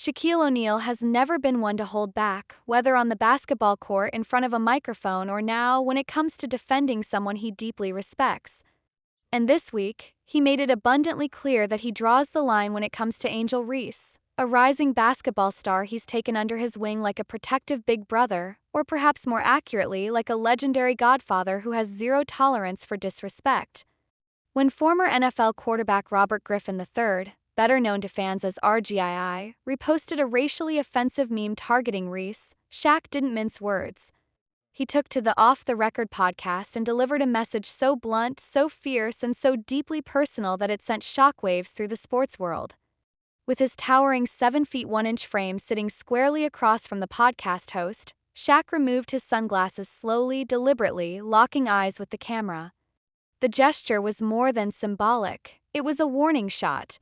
Shaquille O'Neal has never been one to hold back, whether on the basketball court in front of a microphone or now when it comes to defending someone he deeply respects. And this week, he made it abundantly clear that he draws the line when it comes to Angel Reese, a rising basketball star he's taken under his wing like a protective big brother, or perhaps more accurately, like a legendary godfather who has zero tolerance for disrespect. When former NFL quarterback Robert Griffin III, better known to fans as RGII, reposted a racially offensive meme targeting Reese, Shaq didn't mince words. He took to the Off the Record podcast and delivered a message so blunt, so fierce, and so deeply personal that it sent shockwaves through the sports world. With his towering 7 feet 1 inch frame sitting squarely across from the podcast host, Shaq removed his sunglasses slowly, deliberately, locking eyes with the camera. The gesture was more than symbolic, it was a warning shot.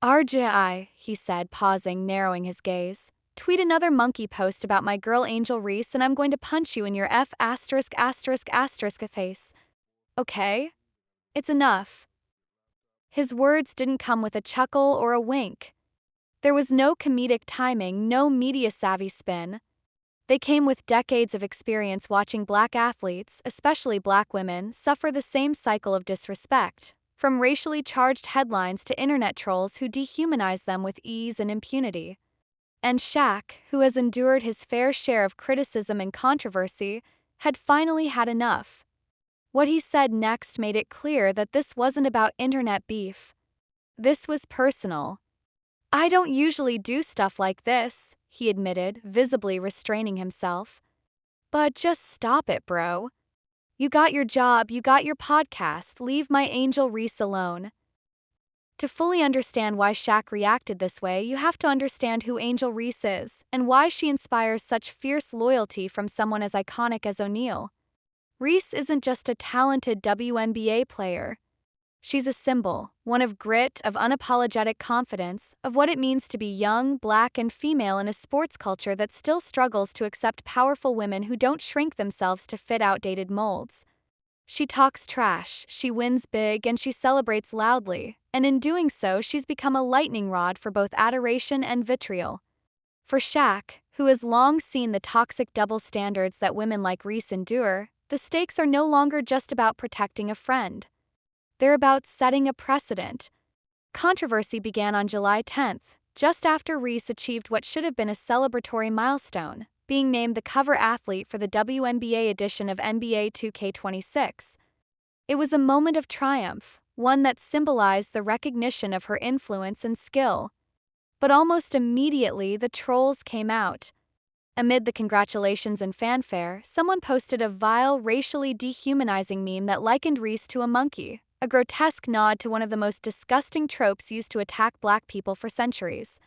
RGI, he said, pausing, narrowing his gaze. Tweet another monkey post about my girl Angel Reese and I'm going to punch you in your face. Okay? It's enough. His words didn't come with a chuckle or a wink. There was no comedic timing, no media-savvy spin. They came with decades of experience watching black athletes, especially black women, suffer the same cycle of disrespect, from racially charged headlines to internet trolls who dehumanize them with ease and impunity. And Shaq, who has endured his fair share of criticism and controversy, had finally had enough. What he said next made it clear that this wasn't about internet beef. This was personal. I don't usually do stuff like this, he admitted, visibly restraining himself. But just stop it, bro. You got your job, you got your podcast, leave my Angel Reese alone. To fully understand why Shaq reacted this way, you have to understand who Angel Reese is, and why she inspires such fierce loyalty from someone as iconic as O'Neal. Reese isn't just a talented WNBA player. She's a symbol, one of grit, of unapologetic confidence, of what it means to be young, black, and female in a sports culture that still struggles to accept powerful women who don't shrink themselves to fit outdated molds. She talks trash, she wins big, and she celebrates loudly, and in doing so she's become a lightning rod for both adoration and vitriol. For Shaq, who has long seen the toxic double standards that women like Reese endure, the stakes are no longer just about protecting a friend. They're about setting a precedent. Controversy began on July 10th, just after Reese achieved what should have been a celebratory milestone, being named the cover athlete for the WNBA edition of NBA 2K26. It was a moment of triumph, one that symbolized the recognition of her influence and skill. But almost immediately, the trolls came out. Amid the congratulations and fanfare, someone posted a vile, racially dehumanizing meme that likened Reese to a monkey, a grotesque nod to one of the most disgusting tropes used to attack black people for centuries.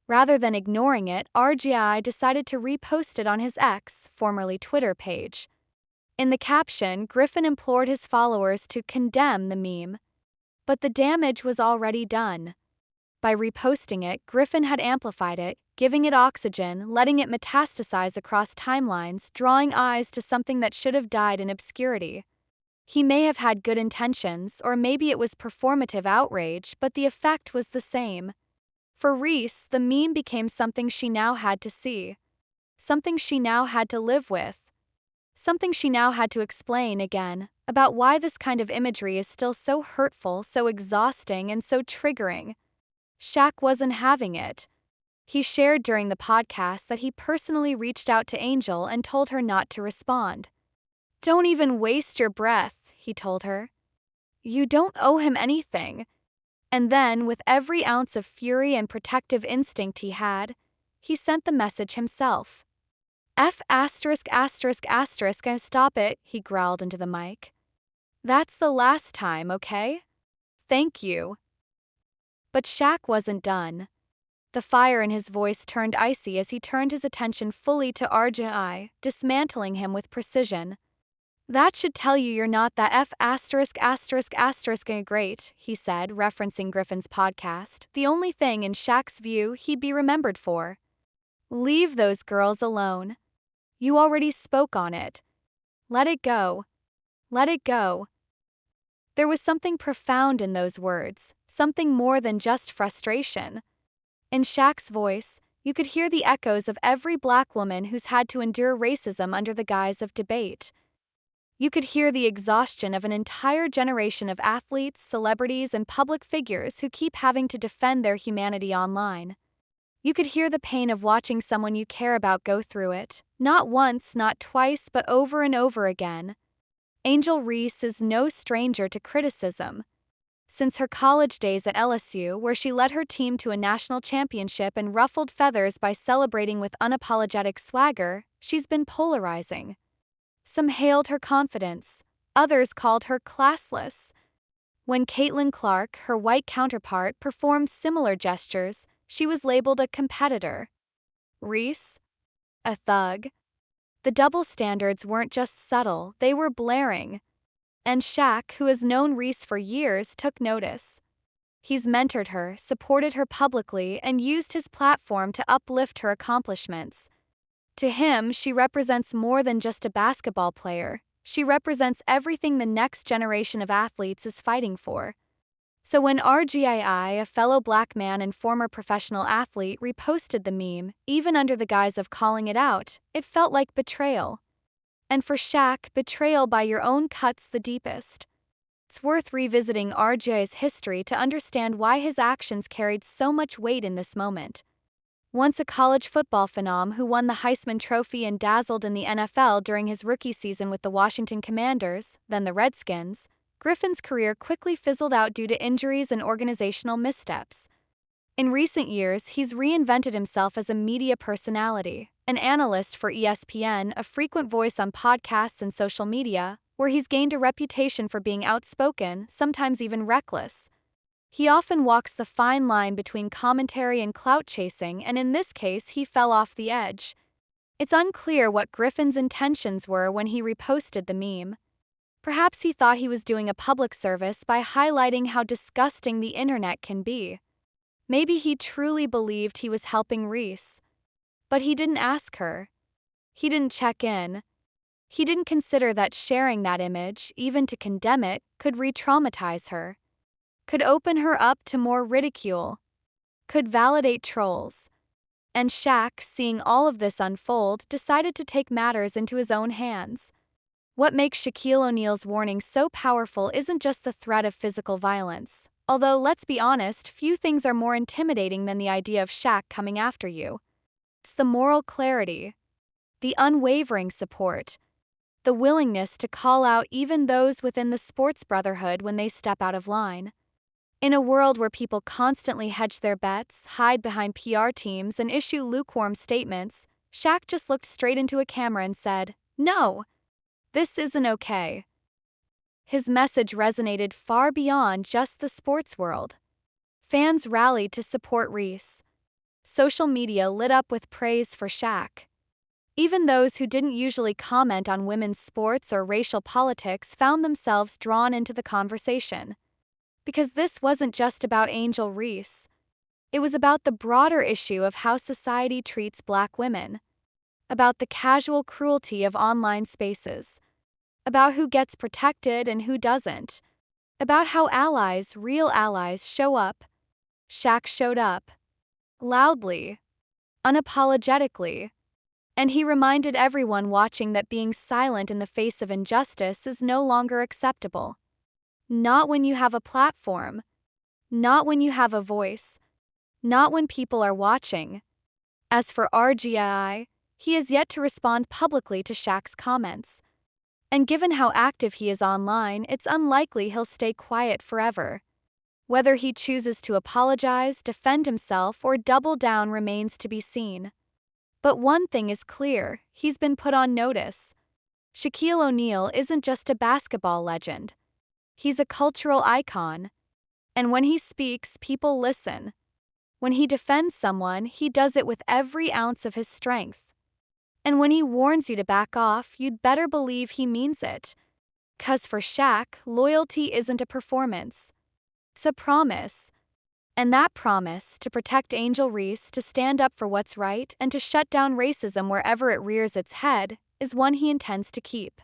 Rather than ignoring it, RGI decided to repost it on his X, formerly Twitter page. In the caption, Griffin implored his followers to condemn the meme. But the damage was already done. By reposting it, Griffin had amplified it, giving it oxygen, letting it metastasize across timelines, drawing eyes to something that should have died in obscurity. He may have had good intentions, or maybe it was performative outrage, but the effect was the same. For Reese, the meme became something she now had to see. Something she now had to live with. Something she now had to explain again, about why this kind of imagery is still so hurtful, so exhausting, and so triggering. Shaq wasn't having it. He shared during the podcast that he personally reached out to Angel and told her not to respond. Don't even waste your breath, he told her. You don't owe him anything. And then, with every ounce of fury and protective instinct he had, he sent the message himself. And stop it, he growled into the mic. That's the last time, okay? Thank you. But Shaq wasn't done. The fire in his voice turned icy as he turned his attention fully to RGI, dismantling him with precision. That should tell you you're not that great, he said, referencing Griffin's podcast, the only thing in Shaq's view he'd be remembered for. Leave those girls alone. You already spoke on it. Let it go. Let it go. There was something profound in those words, something more than just frustration. In Shaq's voice, You could hear the echoes of every black woman who's had to endure racism under the guise of debate. You could hear the exhaustion of an entire generation of athletes, celebrities, and public figures who keep having to defend their humanity online. You could hear the pain of watching someone you care about go through it, not once, not twice, but over and over again. Angel Reese is no stranger to criticism. Since her college days at LSU, where she led her team to a national championship and ruffled feathers by celebrating with unapologetic swagger, she's been polarizing. Some hailed her confidence, others called her classless. When Caitlin Clark, her white counterpart, performed similar gestures, she was labeled a competitor. Reese? A thug. The double standards weren't just subtle, they were blaring. And Shaq, who has known Reese for years, took notice. He's mentored her, supported her publicly, and used his platform to uplift her accomplishments. To him, she represents more than just a basketball player. She represents everything the next generation of athletes is fighting for. So when RGII, a fellow black man and former professional athlete, reposted the meme, even under the guise of calling it out, it felt like betrayal. And for Shaq, betrayal by your own cuts the deepest. It's worth revisiting RGI's history to understand why his actions carried so much weight in this moment. Once a college football phenom who won the Heisman Trophy and dazzled in the NFL during his rookie season with the Washington Commanders, then the Redskins, Griffin's career quickly fizzled out due to injuries and organizational missteps. In recent years, he's reinvented himself as a media personality, an analyst for ESPN, a frequent voice on podcasts and social media, where he's gained a reputation for being outspoken, sometimes even reckless. He often walks the fine line between commentary and clout chasing, and in this case, he fell off the edge. It's unclear what Griffin's intentions were when he reposted the meme. Perhaps he thought he was doing a public service by highlighting how disgusting the internet can be. Maybe he truly believed he was helping Reese. But he didn't ask her. He didn't check in. He didn't consider that sharing that image, even to condemn it, could re-traumatize her. Could open her up to more ridicule. Could validate trolls. And Shaq, seeing all of this unfold, decided to take matters into his own hands. What makes Shaquille O'Neal's warning so powerful isn't just the threat of physical violence. Although, let's be honest, few things are more intimidating than the idea of Shaq coming after you. It's the moral clarity, the unwavering support, the willingness to call out even those within the sports brotherhood when they step out of line. In a world where people constantly hedge their bets, hide behind PR teams, and issue lukewarm statements, Shaq just looked straight into a camera and said, "No, this isn't okay." His message resonated far beyond just the sports world. Fans rallied to support Reese. Social media lit up with praise for Shaq. Even those who didn't usually comment on women's sports or racial politics found themselves drawn into the conversation. Because this wasn't just about Angel Reese. It was about the broader issue of how society treats black women. About the casual cruelty of online spaces. About who gets protected and who doesn't. About how allies, real allies, show up. Shaq showed up. Loudly. Unapologetically. And he reminded everyone watching that being silent in the face of injustice is no longer acceptable. Not when you have a platform. Not when you have a voice. Not when people are watching. As for RGI, he has yet to respond publicly to Shaq's comments. And given how active he is online, it's unlikely he'll stay quiet forever. Whether he chooses to apologize, defend himself, or double down remains to be seen. But one thing is clear, he's been put on notice. Shaquille O'Neal isn't just a basketball legend. He's a cultural icon. And when he speaks, people listen. When he defends someone, he does it with every ounce of his strength. And when he warns you to back off, you'd better believe he means it. 'Cause for Shaq, loyalty isn't a performance. It's a promise. And that promise, to protect Angel Reese, to stand up for what's right, and to shut down racism wherever it rears its head, is one he intends to keep.